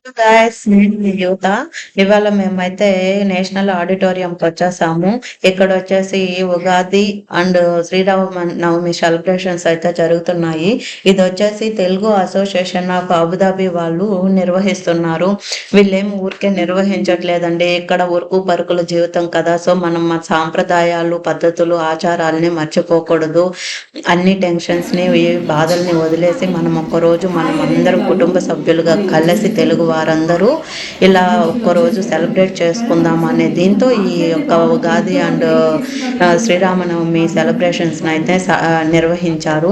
Guys నేను యువత. ఇవాళ మేమైతే నేషనల్ ఆడిటోరియంకి వచ్చేసాము. ఇక్కడ వచ్చేసి ఉగాది అండ్ శ్రీరామ నవమి సెలబ్రేషన్స్ అయితే జరుగుతున్నాయి. ఇది వచ్చేసి తెలుగు అసోసియేషన్ ఆఫ్ అబుదాబి వాళ్ళు నిర్వహిస్తున్నారు. వీళ్ళేం ఊరికే నిర్వహించట్లేదండి. ఇక్కడ ఉరుకు పరుకుల జీవితం కదా, సో మనం మన సాంప్రదాయాలు పద్ధతులు ఆచారాలని మర్చిపోకూడదు. అన్ని టెన్షన్స్ ని ఈ బాధల్ని వదిలేసి మనం ఒక్కరోజు మనం అందరం కుటుంబ సభ్యులుగా కలిసి తెలుగు వారందరూ ఇలా ఒక్కరోజు సెలబ్రేట్ చేసుకుందాం అనే దీంతో ఈ యొక్క ఉగాది అండ్ శ్రీరామనవమి సెలబ్రేషన్స్ అయితే నిర్వహించారు.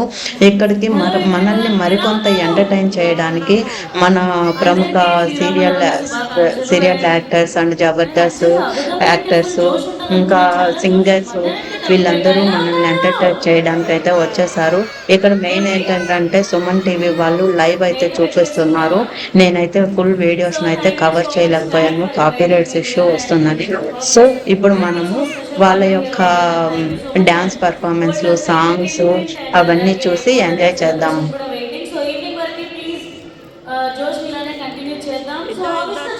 ఇక్కడికి మనల్ని మరికొంత ఎంటర్టైన్ చేయడానికి మన ప్రముఖ serial actors and Jabardasth actors ఇంకా సింగర్స్ వీళ్ళందరూ మనల్ని ఎంటర్టైన్ చేయడానికి అయితే వచ్చేసారు. ఇక్కడ మెయిన్ ఏంటంటే సుమన్ టీవీ వాళ్ళు లైవ్ అయితే చూపిస్తున్నారు. నేనైతే ఫుల్ వీడియోస్ అయితే కవర్ చేయలేకపోయాను, కాపీరైట్స్ ఇష్యూ వస్తున్నది. సో ఇప్పుడు మనము వాళ్ళ యొక్క డాన్స్ పర్ఫార్మెన్స్లు సాంగ్స్ అవన్నీ చూసి ఎంజాయ్ చేద్దాము.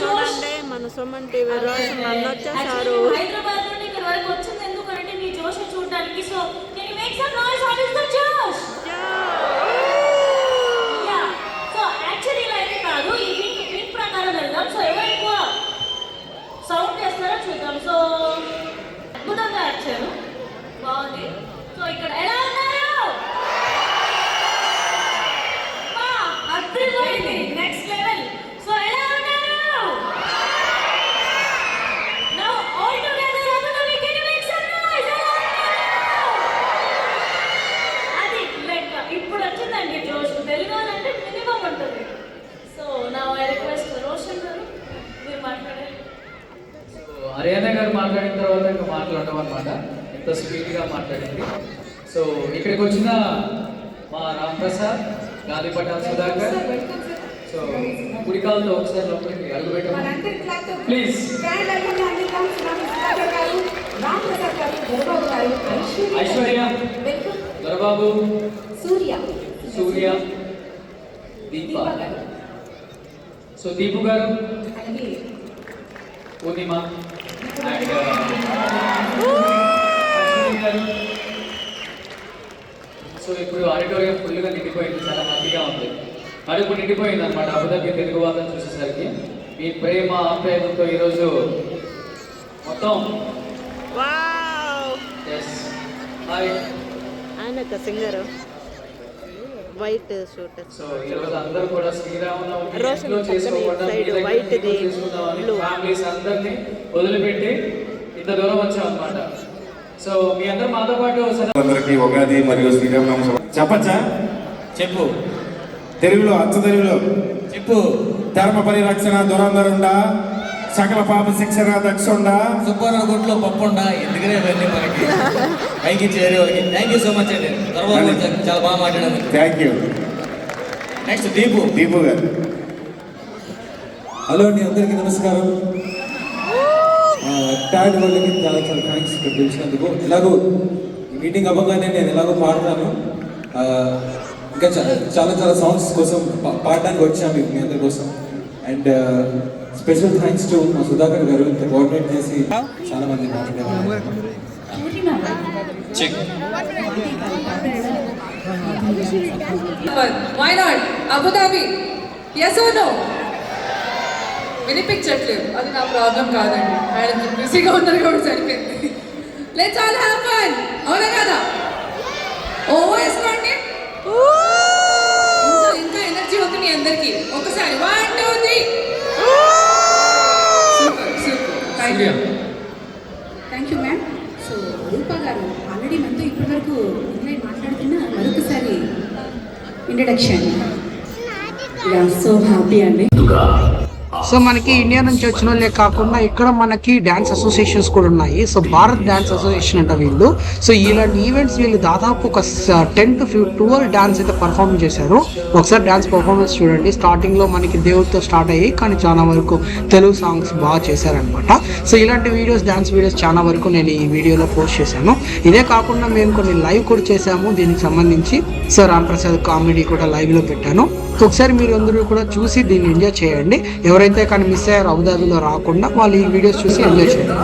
చూడండి మన సుమన్ టీవీ రోజు నన్ను వచ్చేసారు. So, can you make some noise? What is the Josh? Yeah. So, actually, like కాదు ఈ వీక్ ప్రకారం వెళ్దాం. సో ఎవరు ఎక్కువ సౌండ్ చేస్తారో చూద్దాం. సో అద్భుతంగా వచ్చారు, బాగుంది. సో ఇక్కడ ఎలా ఉన్నారు? అద్భుతమైంది, నెక్స్ట్ లెవెల్. సో ఎలా ఉన్నారు? Now all together, everybody, can you make some noise? ఇప్పుడు వచ్చిందండి జోష్. తెలుగు అంటే మినిమం ఉంటుంది. సో నా ఐ రిక్వెస్ట్ రోషన్ గారు మీరు మాట్లాడారు. సో హరియానా గారు మాట్లాడిన తర్వాత ఇంకా మాట్లాడడం అనమాట, ఎంత స్పీడ్గా మాట్లాడింది. సో ఇక్కడికి వచ్చిన మా రామ్ ప్రసాద్, గాలిపటాల్ సుధాకర్, సో కుడికాలతో ఒకసారి లోపలికి అడుగు పెట్టండి please. Aishwarya, Dorababu, Surya, Deepa. So Deepu గారు, పూర్ణిమ అండ్ గారు. సో ఇప్పుడు ఆడిటోరియం ఫుల్గా నిండిపోయింది, చాలా హ్యాపీగా ఉంది. కడుపు నిండిపోయింది అనమాట అబుదాబి తెలుగు వాళ్ళని చూసేసరికి. మీ ప్రేమ ఆప్యాయతతో ఈరోజు మొత్తం ఆయన ఒక సింగర్, వైట్ షూటర్. సో ఈ రోజు అందరూ కూడా శ్రీరామనవమి రోషన్ సైడ్ వైట్ ది ఫ్యామిలీస్ అందరినీ వదిలిపెట్టి ఇంత దూరం వచ్చాం అన్నమాట. సో మీ అందరూ మాతో పాటు అందరికీ ఉగాది మరియు శ్రీరామనవమి చెప్పచ్చా? చెప్పు, తెలుగులో అచ్చ తెలుగులో చెప్పు. ధర్మ పరిరక్షణ దురంధరుండా, సకల పాప శిక్షణ దక్షుండా, సుబ్బారావు గుంట్లో పప్పుండా. ఎందుకనే ఇవన్నీ మనకి పైకి చేరే వాళ్ళకి. థ్యాంక్ యూ సో మచ్ అండి, తర్వాత చాలా బాగా మాట్లాడారు. Thank you. నెక్స్ట్ దీపు గారు. హలో అండి, అందరికీ నమస్కారం. ట్యాడ్ వాళ్ళకి చాలా చాలా థ్యాంక్స్ ఇక్కడ పిలిచినందుకు. ఎలాగో ఈ మీటింగ్ అవ్వగానే నేను ఎలాగో పాడతాను. ఇంకా చాలా చాలా సాంగ్స్ కోసం పాడడానికి వచ్చాము మీ అందరి కోసం. అండ్ స్పెషల్ థ్యాంక్స్ టు మా సుధాకర్ గారు, ఇంత కోఆర్డినేట్ చేసి చాలా మంది మాట్లాడారు. Why not? Abu Dhabi. Yes or no? వినిపించట్లేదు, అది నా ప్రాబ్లం కాదండి. ఆయన బిజీగా ఉన్నారు కూడా సరిపోయింది. Let's all have fun. అవునా కదా? ఓ వేసుకోండి, ఇంకా ఎనర్జీ ఉంది మీ అందరికి. ఒకసారి 1 2 3. Super super, thank you ma'am. So Rupa garu already మనతో ఇప్పటి వరకు మాట్లాడుతున్నా, మరొకసారి ఇంట్రడక్షన్. సో హ్యాపీ అండి. సో మనకి ఇండియా నుంచి వచ్చిన వాళ్ళే కాకుండా ఇక్కడ మనకి డ్యాన్స్ అసోసియేషన్స్ కూడా ఉన్నాయి. సో భారత్ డ్యాన్స్ అసోసియేషన్ అంట వీళ్ళు. సో ఇలాంటి ఈవెంట్స్ వీళ్ళు దాదాపు ఒక 10 to 12 డ్యాన్స్ అయితే పర్ఫార్మ్ చేశారు. ఒకసారి డ్యాన్స్ పర్ఫార్మెన్స్ చూడండి. స్టార్టింగ్ లో మనకి దేవుడితో స్టార్ట్ అయ్యి కానీ చాలా వరకు తెలుగు సాంగ్స్ బాగా చేశారనమాట. సో ఇలాంటి వీడియోస్, డ్యాన్స్ వీడియోస్ చాలా వరకు నేను ఈ వీడియోలో పోస్ట్ చేశాను. ఇదే కాకుండా మేము కొన్ని లైవ్ కూడా చేశాము దీనికి సంబంధించి. సో రామ్ ప్రసాద్ కామెడీ కూడా లైవ్ లో పెట్టాను. సో ఒకసారి మీరు అందరూ కూడా చూసి దీన్ని ఎంజాయ్ చేయండి. ఎవరైతే కానీ మిస్ అయ్యారో అబుదాబిలో రాకుండా వాళ్ళు ఈ వీడియోస్ చూసి ఎంజాయ్ చేయండి.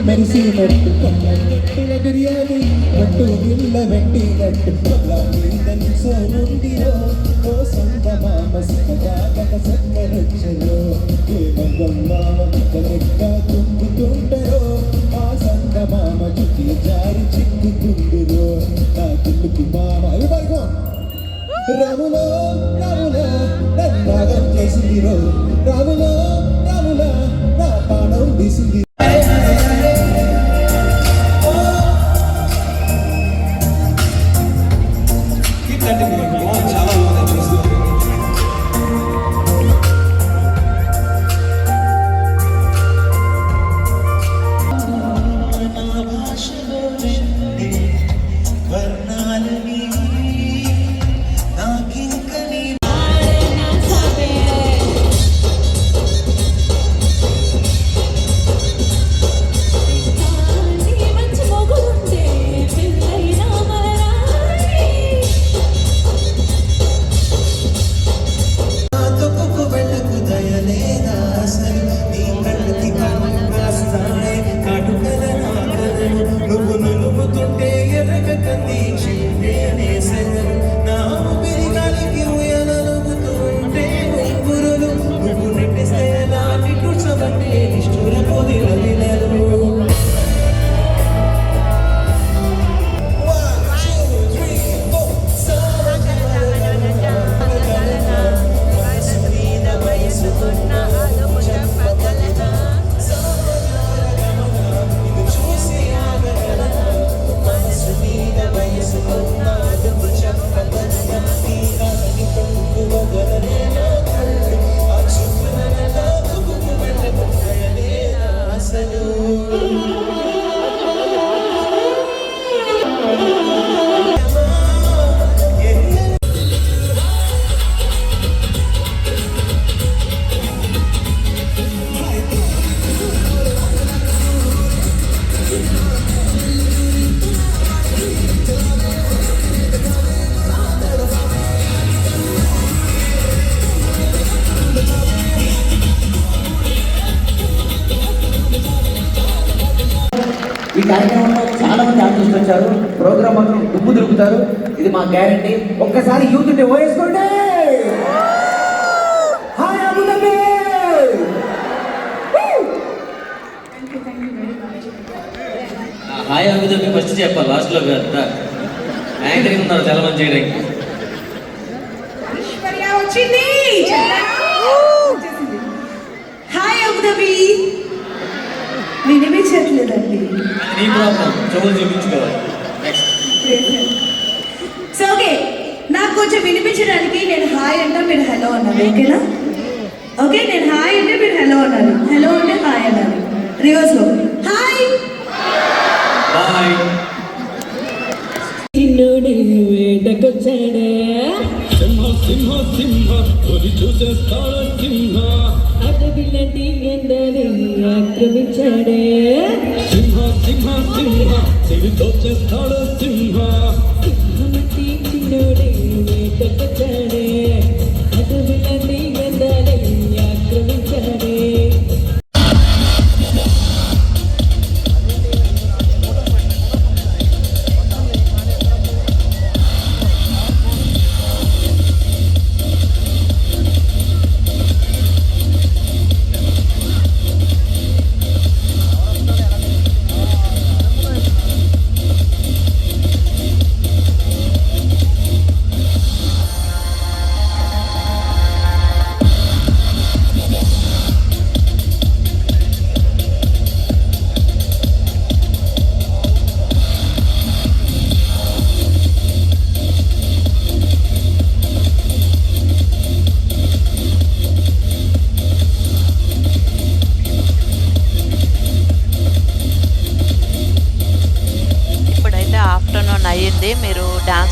మెరిసినట్టు బిర్యానీ పట్టు గిల్ల పెట్టినట్టు సోముందిరో ఓ సంత మామ సగదాగత సక్కరొచ్చరో ఏ మామ లెక్క తుంగుతుంటరో ఆ సంత మామ చుట్టి జారి చిక్కుతుందిరో నా తుల్లుకు మామ రాములో రాములో నన్నాగం చేసిందిరో రాములో రాములా నా పానం తీసింది. ఈ కార్యక్రమంలో చాలా మంది ఆర్టిస్టులు వచ్చారు. ప్రోగ్రామ్ మాత్రం దుమ్ము దులుపుతారు, ఇది మా గ్యారంటీ. ఒక్కసారి యూత్ ఉంటే ఓయేసుకోండి. Hi Abu Dhabi. Hi Abu Dhabi first చెప్పాలి, లాస్ట్ లో కాదు. యాంకరింగ్ ఉన్నారు చాలా మంది చేయడానికి. వచ్చింది. Hi Abu Dhabi. వినిపించట్లేదండి. నీ ప్రాబ్లం, చెవులు చూపించుకోవాలి. సో ఓకే, నాకు కొంచెం వినిపించడానికి నేను హాయ్ అంటే మీరు హలో అన్నారు, ఓకేనా? ఓకే, నేను హాయ్ అంటే మీరు హలో అన్నారు, హలో అంటే హాయ్ అన్నారు. రివర్స్ లో హాయ్ బాయ్. వేటకొచ్చాడే సింహ సింహ సింహ ఒరి చూసేస్తాడు సింహ అడవిలంటి ఎండని ఆక్రమించాడే సింహ సింహ సింహ చెవితో చేస్తాడు సింహ సింహమతి చిన్నోడే వేటకొచ్చాడే అడవిలంటి ఎండని ఆక్రమించాడే.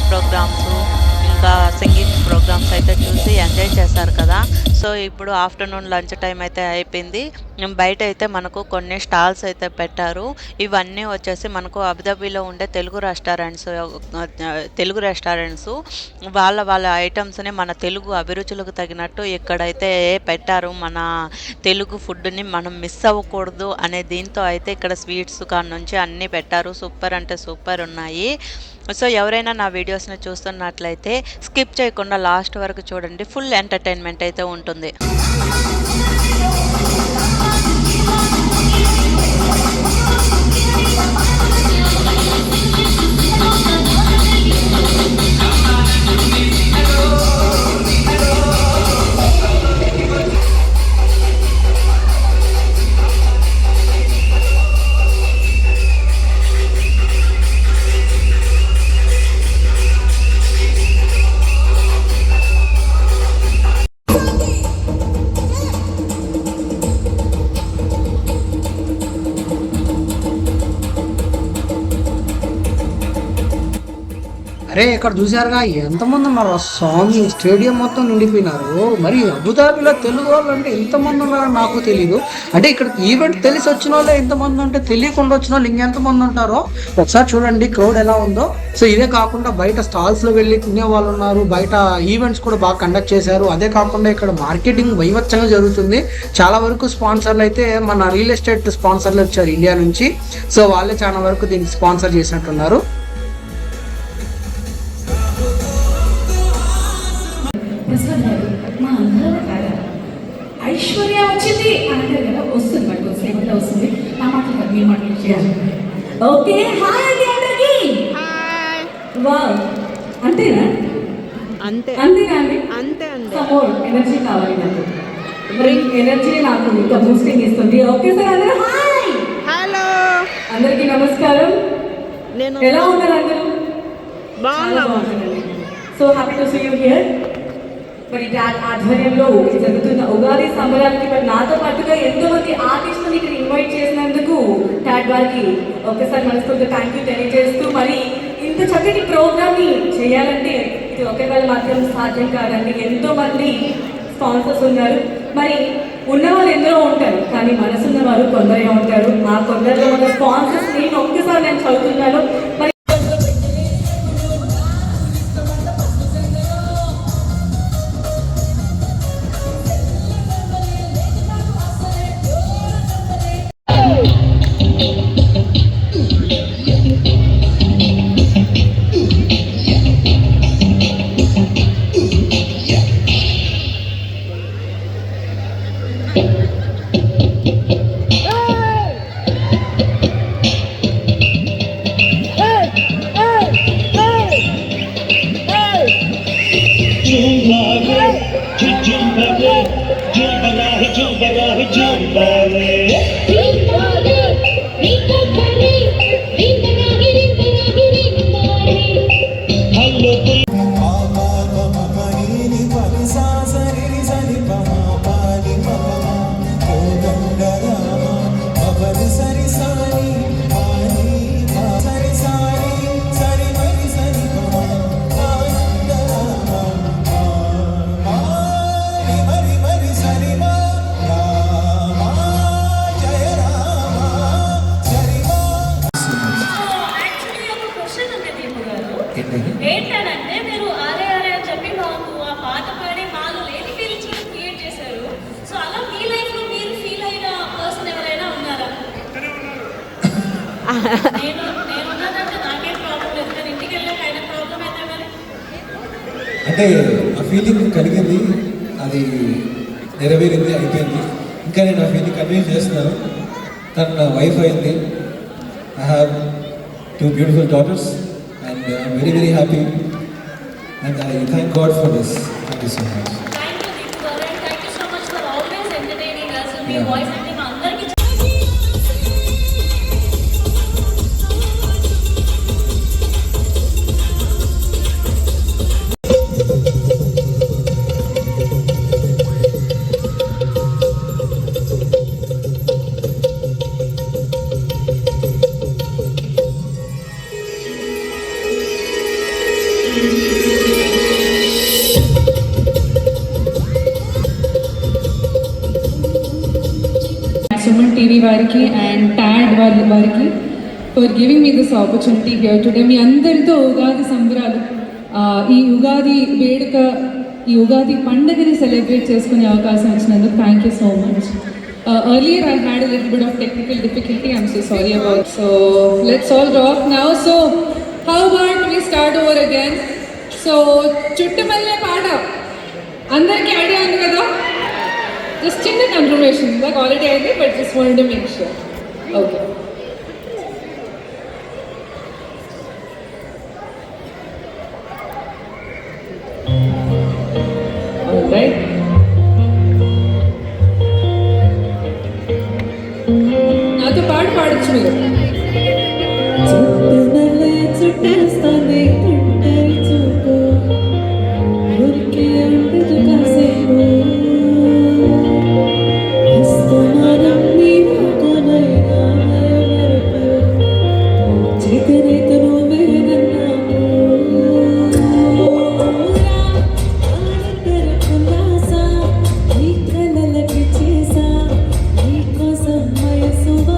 ప్రోగ్రామ్స్ ఇంకా సింగింగ్ ప్రోగ్రామ్స్ అయితే చూసి ఎంజాయ్ చేశారు కదా. సో ఇప్పుడు ఆఫ్టర్నూన్ లంచ్ టైం అయితే అయిపోయింది. బయట అయితే మనకు కొన్ని స్టాల్స్ అయితే పెట్టారు. ఇవన్నీ వచ్చేసి మనకు అబుదాబిలో ఉండే తెలుగు రెస్టారెంట్స్ వాళ్ళ ఐటమ్స్ని మన తెలుగు అభిరుచులకు తగినట్టు ఇక్కడైతే పెట్టారు. మన తెలుగు ఫుడ్ని మనం మిస్ అవ్వకూడదు అనే దీంతో అయితే ఇక్కడ స్వీట్స్ కాడ నుంచి అన్నీ పెట్టారు. సూపర్ అంటే సూపర్ ఉన్నాయి. సో ఎవరైనా నా వీడియోస్ని చూస్తున్నట్లయితే స్కిప్ చేయకుండా లాస్ట్ వరకు చూడండి. ఫుల్ ఎంటర్టైన్మెంట్ అయితే ఉంటుంది. అరే ఇక్కడ చూసారుగా ఎంతమంది ఉన్నారు స్వామి, స్టేడియం మొత్తం నిండిపోయినారు. మరి అబుదాబిలో తెలుగు వాళ్ళు అంటే ఎంతమంది ఉన్నారో నాకు తెలీదు. అంటే ఇక్కడ ఈవెంట్ తెలిసి వచ్చిన వాళ్ళు ఎంతమంది ఉంటే తెలియకుండా వచ్చిన వాళ్ళు ఇంకెంతమంది ఉంటారో ఒకసారి చూడండి క్రౌడ్ ఎలా ఉందో. సో ఇదే కాకుండా బయట స్టాల్స్లో వెళ్ళి తినే వాళ్ళు ఉన్నారు. బయట ఈవెంట్స్ కూడా బాగా కండక్ట్ చేశారు. అదే కాకుండా ఇక్కడ మార్కెటింగ్ వైవచ్చంగా జరుగుతుంది. చాలా వరకు స్పాన్సర్లు అయితే మన రియల్ ఎస్టేట్ స్పాన్సర్లు వచ్చారు ఇండియా నుంచి. సో వాళ్ళే చాలా వరకు దీనికి స్పాన్సర్ చేసినట్టున్నారు. మా అందరూ ఐశ్వర్య వచ్చింది అంటే కదా వస్తుంది, బట్ వస్తుంది వస్తుంది. నా మాటలు కాదు, మీ మాటలు చేయాలి. ఓకే, హాయ్ అండి అందరికి. వావ్, అంతేనా? అంతేనా అండి? అంతే అండి. మోర్ ఎనర్జీ కావాలి నాకు. ఎనర్జీ నాకు ఇంకా బూస్టింగ్ ఇస్తుంది. ఓకే సార్, అందరూ హాయ్. హలో, అందరికీ నమస్కారం. ఎలా ఉన్నారు అందరూ? బాగున్నాము. So happy to see you here. మరి డాడ్ ఆధ్వర్యంలో జరుగుతున్న ఉగాది సంబరాలకి మరి నాతో పాటుగా ఎంతో మంది ఆర్టిస్టులు ఇక్కడ ఇన్వైట్ చేసినందుకు డాడ్ వారికి ఒకసారి మనస్ఫూర్తిగా థ్యాంక్ యూ తెలియజేస్తూ, మరి ఇంత చక్కటి ప్రోగ్రామ్ని చేయాలంటే ఇది ఒకే వాళ్ళు మాత్రం సాధ్యం కాదండి. ఎంతో మంది స్పాన్సర్స్ ఉన్నారు. మరి ఉన్నవాళ్ళు ఎందరో ఉంటారు, కానీ మనసున్న వారు కొందరే ఉంటారు. ఆ కొందరిలో ఉన్న స్పాన్సర్స్ నేను ఒక్కసారి నేను చదువుతున్నాను. మరి ఏంటంటే మీరు ఆరే ఆరే అని చెప్పి మాకు ఆ పాట పాడి మాలో లేని ఫీలింగ్స్ కూడా క్రియేట్ చేశారు. సో అలా మీ లైఫ్ లో మీరు ఫీల్ అయిన పర్సన్ ఎవరైనా ఉన్నారా? నేను ఉన్నానంటే నాకేం ప్రాబ్లం లేదు, కానీ ఇంటికి వెళ్ళాక అయిన ప్రాబ్లం అయితే మరి. అంటే ఆ ఫీలింగ్ కలిగింది, అది నెరవేరింది, అయిపోయింది. ఇంకా నేను ఆ ఫీలింగ్ కన్వీన్స్ చేస్తున్నాను. తను నా వైఫ్ అయింది. I have 2 beautiful daughters. And I'm very, very happy, and I thank God for this. Thank you so much. Thank you, Deepu garu, and thank you so much for always entertaining us. మీ voice అంటే మా అందరికీ TV వారికి and ట్యాడ్ వారికి for giving me this opportunity here today. మీ అందరితో ఉగాది సంబరాలు, ఈ ఉగాది వేడుక, ఈ ఉగాది పండుగని సెలబ్రేట్ చేసుకునే అవకాశం ఇచ్చినందుకు thank you so much. Earlier I had a little bit of technical difficulty, I'm so sorry about it. So let's all rock now. So how about we start over again? So చుట్టుమల్లె పాట అందరికీ idea ఉంది కదా? Just చిన్న confirmation, నాకు already అయింది but just wanted to make sure. Okay, alright. నాతో పాటు పాడచ్చు మీరు. చుట్టుమల్లె చుట్టేస్తుంది తుంటరి చూపు, ఊరికే ఉండదు కాసేపు, అస్తమానం నీ మొక్కలైనా మెరుపు, చీకటితో నువ్వే నన్నావు. ఆనందర కులాస నీ కలలకి చేసా, నీ కోసం వయసుగా.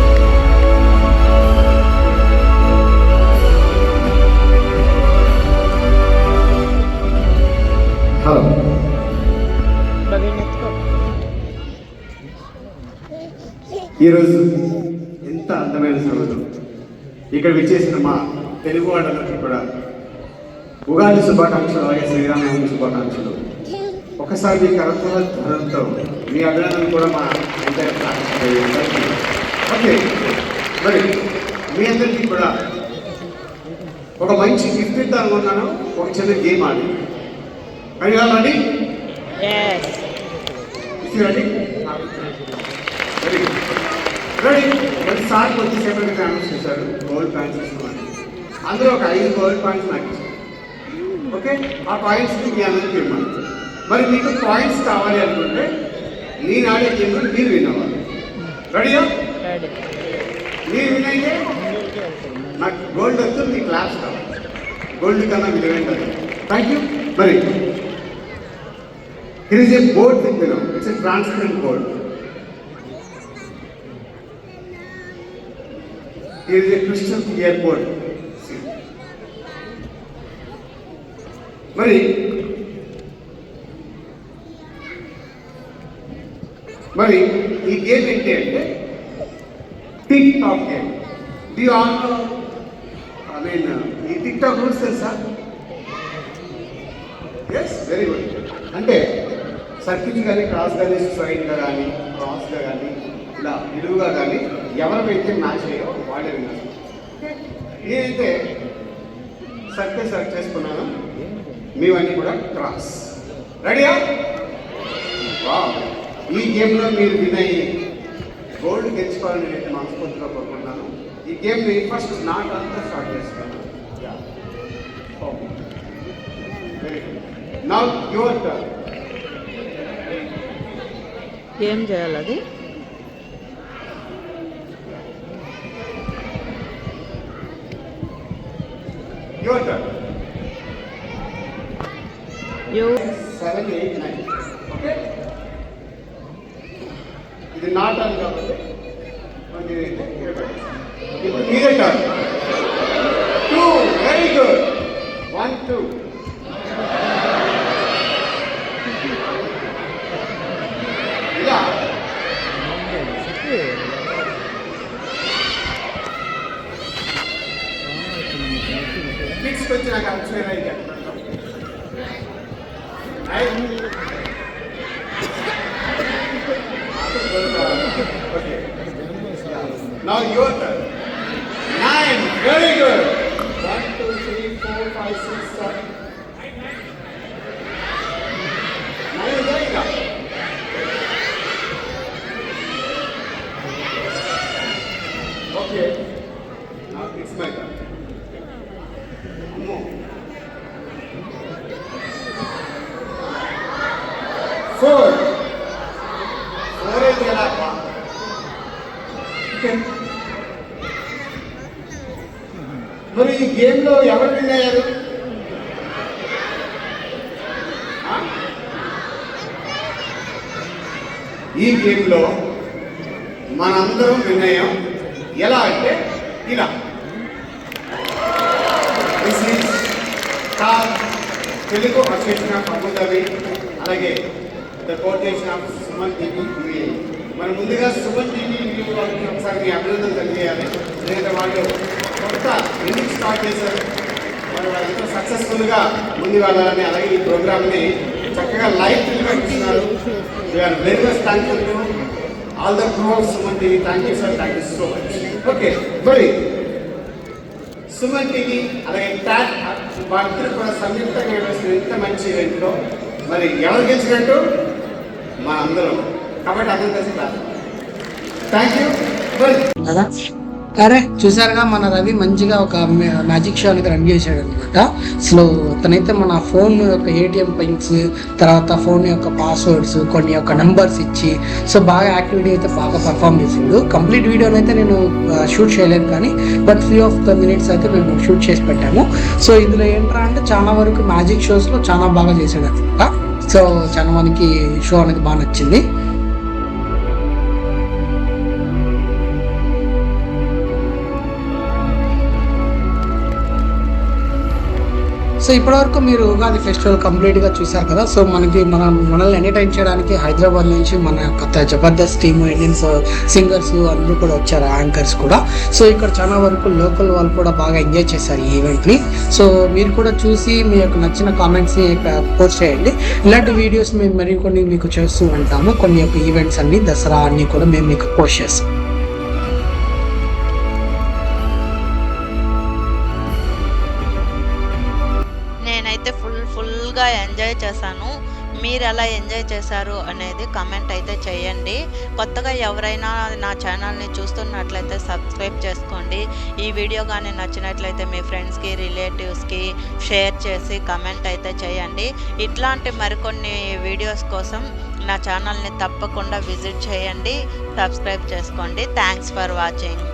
హలో, ఈరోజు ఎంత అందమైన సమయం. ఇక్కడ విచ్చేసిన మా తెలుగు వాళ్ళందరికీ కూడా ఉగాది శుభాకాంక్షలు, అలాగే శ్రీరామనవమి శుభాకాంక్షలు. ఒకసారి మీ కరతాల ధ్వనంతో మీ అభినందన కూడా మా అందరికీ. ఓకే, మరి మీ అందరికీ కూడా ఒక మంచి గిఫ్ట్ ఇద్దామనుకున్నాను. ఒక చిన్న గేమ్ ఆడి రెడీ? రెడీ రెడీ ఒకసారి కొద్దిసేపు అనౌన్స్ చేశారు గోల్డ్ పాయింట్స్ ఇస్తున్నాను. అందులో ఒక 5 గోల్డ్ పాయింట్స్ నాకు ఇచ్చారు. ఓకే, ఆ పాయింట్స్ మీ అందరికీ ఇవ్వమని. మరి మీకు పాయింట్స్ కావాలి అనుకుంటే నేను ఆడే గేమ్ మీరు విన్ అవ్వాలి. రెడీయా? మీరు విన్ అయితే నాకు గోల్డ్ వద్దు, మీ క్లాస్ కావాలి. గోల్డ్ కన్నా విలువైంది. Thank you. మరి here is a board with you know, it's a transparent board. Here is a crystal clear board. See. మరి ఈ గేమ్ ఏంటి అంటే tic tac game. Do you all know, I mean ఈ tic tac rules తెలుసా? Yes, very good. అంటే circle కానీ, cross కానీ, స్ట్రైట్గా కానీ, క్రాస్గా కానీ, ఇలా నిలువుగా కానీ ఎవరైతే మ్యాచ్ అయ్యో వాళ్ళే విన్నారు. నేనైతే సర్కిల్ సెలెక్ట్ చేసుకున్నాను, మీవన్నీ కూడా క్రాస్. రెడీయా? ఈ గేమ్లో మీరు విన్ అయ్యి గోల్డ్ గెలుచుకోవాలని నేనైతే మనస్ఫూర్తిగా కోరుకుంటున్నాను. ఈ గేమ్ని ఫస్ట్ నాట్ అంతా స్టార్ట్ చేస్తున్నాను. Very good. Now your turn. ఏం చేయాలి అది? Your turn. You 7, 8, 9. Okay? ఇది నా టర్న్ కాబట్టి ఇప్పుడు మీరే టర్న్. 2, very good. 1, 2. ఇలా కిడ్స్కి వచ్చి నాకు అక్షరం అయితే okay. Now your turn. 9, very good. 1, 2, 3, 4, 5, 6, 7. 9 is going up. Okay. Now it's my turn. No. 4. 4 is the last one. Okay. మరి ఈ గేమ్లో ఎవరు విన్ అయ్యారు? ఈ గేమ్లో మనందరం నిర్ణయం. ఎలా అంటే ఇలా తెలుగు అసోసియేషన్ ఆఫ్ అబుదాబి, అలాగే the coordination of Suman TV. మనం ముందుగా సుమన్ టీవీ వాళ్ళకి ఒకసారి మీ అభినందన తెలియజేయాలి. ఎందుకంటే వాళ్ళు కొత్త ఎందుకు స్టార్ట్ చేశారు, వాళ్ళు ఎంతో సక్సెస్ఫుల్గా ముందు వెళ్ళాలని, అలాగే ఈ ప్రోగ్రామ్ని చక్కగా లైవ్ నిర్వహిస్తున్నారు. We are very much thankful to all the crew of Suman TV. Thank you sir, thank you so much. Okay, మరి సుమన్ టీవీ అలాగే ట్యాగ్ వాళ్ళిద్దరు కూడా సంయుక్తంగా నిర్వహిస్తున్న ఇంత మంచి ఈవెంట్లో మరి ఎవరు గెలిచినట్టు మా అందరం. కాబట్టి అందరం కలిసి థ్యాంక్ యూ. కదా అరే చూసారుగా మన రవి మంచిగా ఒక మ్యాజిక్ షో అనేది రన్ చేశాడు అనమాట. సో అతనైతే మన ఫోన్ యొక్క ఏటీఎం పిన్స్, తర్వాత ఫోన్ యొక్క పాస్వర్డ్స్, కొన్ని యొక్క నెంబర్స్ ఇచ్చి సో బాగా యాక్టివిటీ అయితే బాగా పర్ఫామ్ చేసిండు. కంప్లీట్ వీడియోని అయితే నేను షూట్ చేయలేదు, కానీ but few of the minutes అయితే మేము షూట్ చేసి పెట్టాము. సో ఇందులో ఏంట్రా అంటే చాలా వరకు మ్యాజిక్ షోస్లో చాలా బాగా చేశాడు అనమాట. సో చాలా మందికి షో అనేది బాగా నచ్చింది. సో ఇప్పటివరకు మీరు ఉగాది ఫెస్టివల్ కంప్లీట్గా చూసారు కదా. సో మనల్ని ఎంటర్టైన్ చేయడానికి హైదరాబాద్ నుంచి మన యొక్క జబర్దస్త్ టీమ్, ఇండియన్ సింగర్స్ అందరూ కూడా వచ్చారు, యాంకర్స్ కూడా. సో ఇక్కడ చాలా వరకు లోకల్ వాళ్ళు కూడా బాగా ఎంజాయ్ చేశారు ఈ ఈవెంట్ని. సో మీరు కూడా చూసి మీ యొక్క నచ్చిన కామెంట్స్ని పోస్ట్ చేయండి. ఇలాంటి వీడియోస్ మేము మరికొన్ని మీకు చేస్తూ ఉంటాము. కొన్ని యొక్క ఈవెంట్స్ అన్ని, దసరా అన్ని కూడా మేము మీకు పోస్ట్ చేస్తాం. నేనైతే ఫుల్గా ఎంజాయ్ చేశాను. మీరు ఎలా ఎంజాయ్ చేశారు అనేది కామెంట్ అయితే చేయండి. కొత్తగా ఎవరైనా నా ఛానల్ని చూస్తున్నట్లయితే సబ్స్క్రైబ్ చేసుకోండి. ఈ వీడియో కానీ నచ్చినట్లయితే మీ ఫ్రెండ్స్కి, రిలేటివ్స్కి షేర్ చేసి కామెంట్ అయితే చేయండి. ఇట్లాంటి మరికొన్ని వీడియోస్ కోసం నా ఛానల్ని తప్పకుండా విజిట్ చేయండి, సబ్స్క్రైబ్ చేసుకోండి. Thanks for watching.